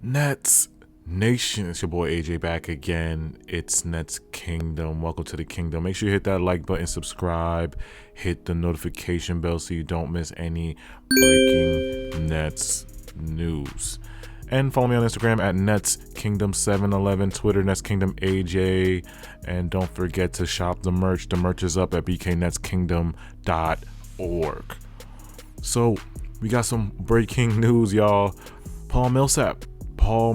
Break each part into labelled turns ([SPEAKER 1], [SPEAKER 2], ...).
[SPEAKER 1] Nets Nation, it's your boy AJ back again. It's Nets Kingdom. Welcome to the Kingdom. Make sure you hit that like button, subscribe, hit the notification bell so you don't miss any breaking Nets news. And follow me on Instagram at Nets Kingdom 711, Twitter Nets Kingdom AJ, and don't forget to shop the merch. The merch is up at bknetskingdom.org. So we got some breaking news, y'all. Paul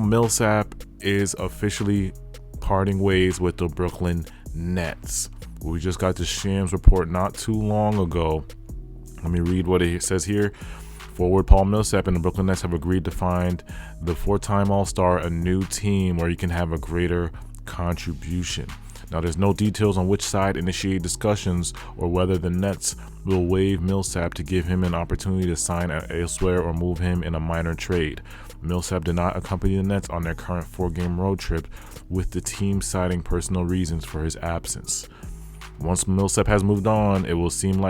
[SPEAKER 1] Millsap is officially parting ways with the Brooklyn Nets. We just got the Shams report not too long ago. Let me read what it says here. Forward Paul Millsap and the Brooklyn Nets have agreed to find the four-time All-Star a new team where he can have a greater contribution. Now, there's no details on which side initiate discussions or whether the Nets will waive Millsap to give him an opportunity to sign elsewhere or move him in a minor trade. Millsap did not accompany the Nets on their current 4-game road trip, with the team citing personal reasons for his absence. Once Millsap has moved on, it would seem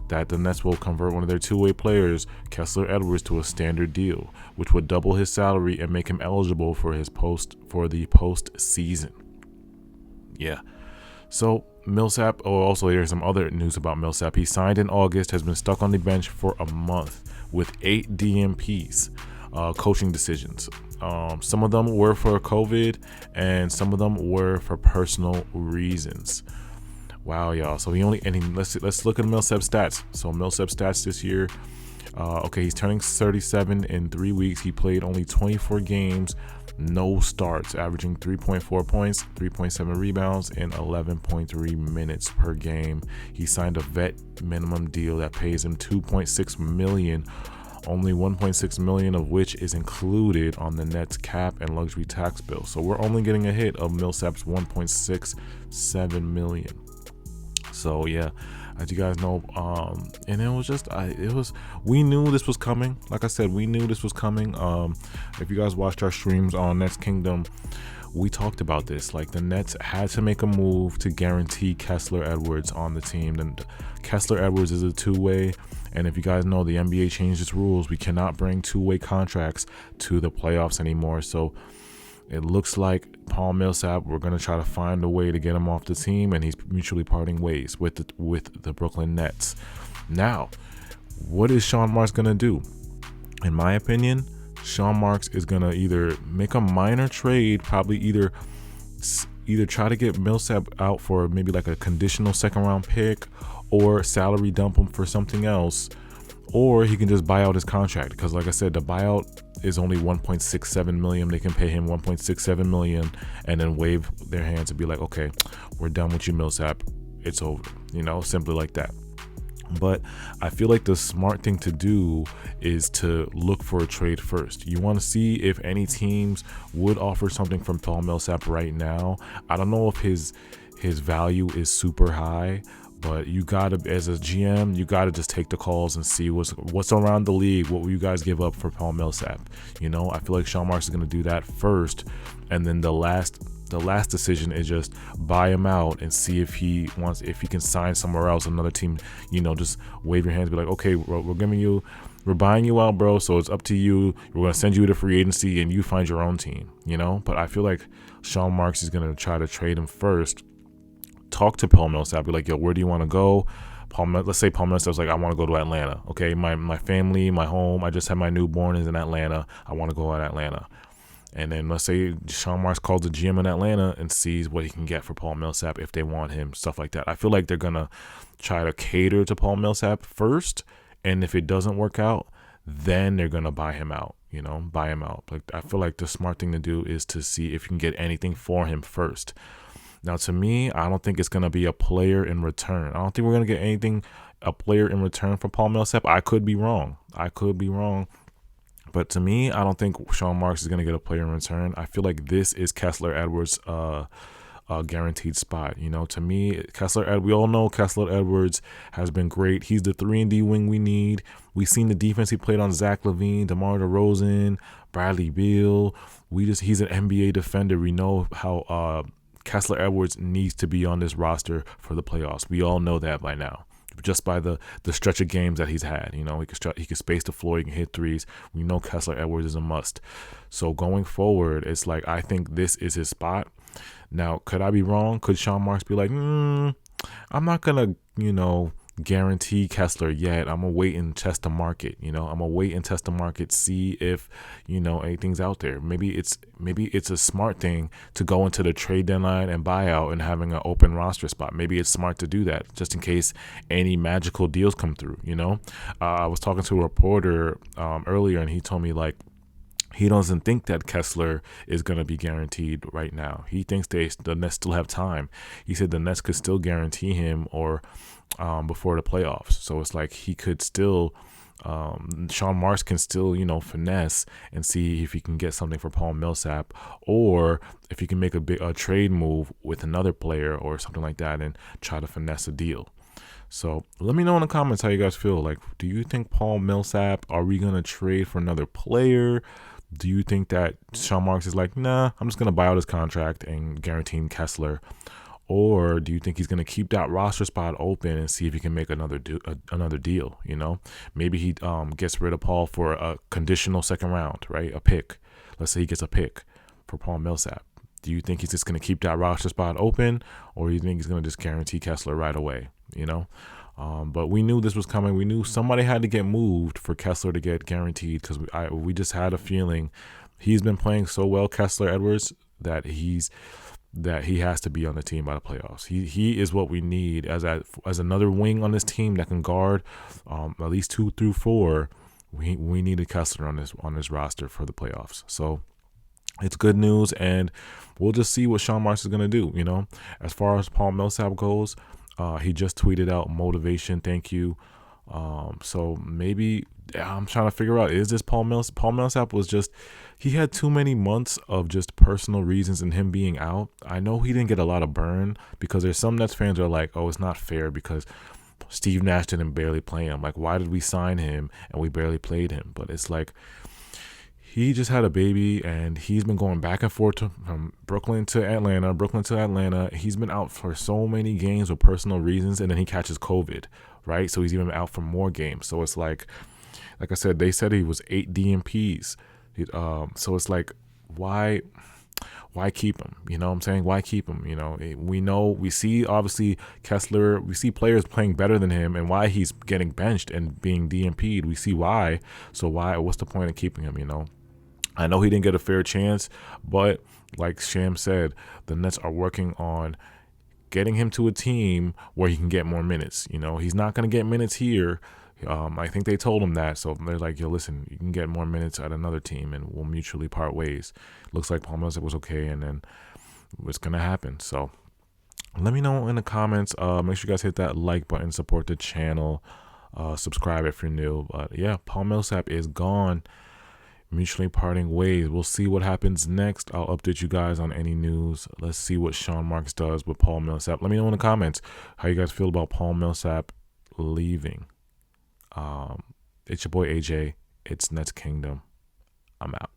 [SPEAKER 1] that the Nets will convert one of their two-way players, Kessler Edwards, to a standard deal, which would double his salary and make him eligible for the postseason. Yeah. So Millsap, also here's some other news about Millsap. He signed in August, has been stuck on the bench for a month with 8 DNPs, coaching decisions. Some of them were for COVID and some of them were for personal reasons. Wow, y'all. So let's look at Millsap's stats. So Millsap's stats this year. He's turning 37 in 3 weeks. He played only 24 games, no starts, averaging 3.4 points, 3.7 rebounds, and 11.3 minutes per game. He signed a vet minimum deal that pays him $2.6 million, only $1.6 million of which is included on the Nets cap and luxury tax bill. So we're only getting a hit of Millsap's $1.67 million. So yeah, as you guys know, and we knew this was coming. Like I said, we knew this was coming. If you guys watched our streams on Nets Kingdom, we talked about this. Like, the Nets had to make a move to guarantee Kessler Edwards on the team. And Kessler Edwards is a two-way, and if you guys know, the NBA changed its rules. We cannot bring two-way contracts to the playoffs anymore. So it looks like Paul Millsap, we're going to try to find a way to get him off the team, and he's mutually parting ways with the Brooklyn Nets. Now, what is Sean Marks going to do? In my opinion, Sean Marks is going to either make a minor trade, probably either try to get Millsap out for maybe like a conditional second-round pick, or salary dump him for something else, or he can just buy out his contract, because like I said, the buyout is only $1.67 million. They can pay him $1.67 million and then wave their hands and be like, okay, we're done with you, Millsap. It's over, simply like that. But I feel like the smart thing to do is to look for a trade first. You want to see if any teams would offer something from Paul Millsap right now. I don't know if his value is super high, but you gotta, as a GM, you gotta just take the calls and see what's around the league. What will you guys give up for Paul Millsap? I feel like Sean Marks is gonna do that first, and then the last decision is just buy him out and see if he can sign somewhere else, another team. Just wave your hands, be like, okay, we're buying you out, bro. So it's up to you. We're gonna send you to free agency, and you find your own team. But I feel like Sean Marks is gonna try to trade him first. Talk to Paul Millsap, be like, yo, where do you want to go? Let's say Paul Millsap's like, I want to go to Atlanta. Okay, my family, my home, I just had my newborn is in Atlanta. I want to go to Atlanta. And then let's say Sean Marks calls the GM in Atlanta and sees what he can get for Paul Millsap if they want him, stuff like that. I feel like they're going to try to cater to Paul Millsap first, and if it doesn't work out, then they're going to buy him out. Like, I feel like the smart thing to do is to see if you can get anything for him first. Now, to me, I don't think it's going to be a player in return. I don't think we're going to get a player in return for Paul Millsap. I could be wrong. But to me, I don't think Sean Marks is going to get a player in return. I feel like this is Kessler Edwards' guaranteed spot. To me, we all know Kessler Edwards has been great. He's the 3-and-D wing we need. We've seen the defense he played on Zach LaVine, DeMar DeRozan, Bradley Beal. He's an NBA defender. We know how Kessler Edwards needs to be on this roster for the playoffs. We all know that by now. just by the stretch of games that he's had. You know, he could space the floor, he can hit threes. We know Kessler Edwards is a must. So going forward, it's like I think this is his spot. Now, could I be wrong? Could Sean Marks be like, I'm not gonna, guarantee Kessler yet. I'm gonna wait and test the market. I'm gonna wait and test the market, see if anything's out there. Maybe it's a smart thing to go into the trade deadline and buy out and having an open roster spot. Maybe it's smart to do that just in case any magical deals come through. I was talking to a reporter earlier, and he told me like, he doesn't think that Kessler is going to be guaranteed right now. He thinks the Nets still have time. He said the Nets could still guarantee him or before the playoffs. So it's like he could still, Sean Marks can still, finesse and see if he can get something for Paul Millsap, or if he can make a trade move with another player or something like that and try to finesse a deal. So let me know in the comments how you guys feel. Like, do you think Paul Millsap, are we going to trade for another player? Do you think that Sean Marks is like, nah, I'm just going to buy out his contract and guaranteeing Kessler? Or do you think he's going to keep that roster spot open and see if he can make another deal? Maybe he gets rid of Paul for a conditional second round, right? A pick. Let's say he gets a pick for Paul Millsap. Do you think he's just going to keep that roster spot open, or do you think he's going to just guarantee Kessler right away? But we knew this was coming. We knew somebody had to get moved for Kessler to get guaranteed, because we just had a feeling he's been playing so well, Kessler Edwards, that he has to be on the team by the playoffs. He is what we need as another wing on this team that can guard at least 2 through 4. We needed Kessler on this roster for the playoffs. So it's good news, and we'll just see what Sean Marks is going to do. As far as Paul Millsap goes, he just tweeted out motivation, thank you. So maybe I'm trying to figure out, is this Paul Millsap? Paul Millsap he had too many months of just personal reasons and him being out. I know he didn't get a lot of burn, because there's some Nets fans who are like, oh, it's not fair because Steve Nash didn't barely play him. Like, why did we sign him and we barely played him? But it's like, he just had a baby, and he's been going back and forth from Brooklyn to Atlanta. He's been out for so many games with personal reasons, and then he catches COVID, right? So he's even out for more games. So it's like I said, they said he was 8 DNPs. So it's like, why keep him? You know what I'm saying? Why keep him? We see obviously Kessler, we see players playing better than him, and why he's getting benched and being DNP'd. We see why. So what's the point of keeping him? I know he didn't get a fair chance, but like Sham said, the Nets are working on getting him to a team where he can get more minutes. He's not going to get minutes here. I think they told him that. So they're like, yo, listen, you can get more minutes at another team and we'll mutually part ways. Looks like Paul Millsap was okay, and then it's going to happen. So let me know in the comments. Make sure you guys hit that like button, support the channel, subscribe if you're new. But yeah, Paul Millsap is gone. Mutually parting ways. We'll see what happens next. I'll update you guys on any news. Let's see what Sean Marks does with Paul Millsap. Let me know in the comments how you guys feel about Paul Millsap leaving. It's your boy AJ. It's Nets Kingdom. I'm out.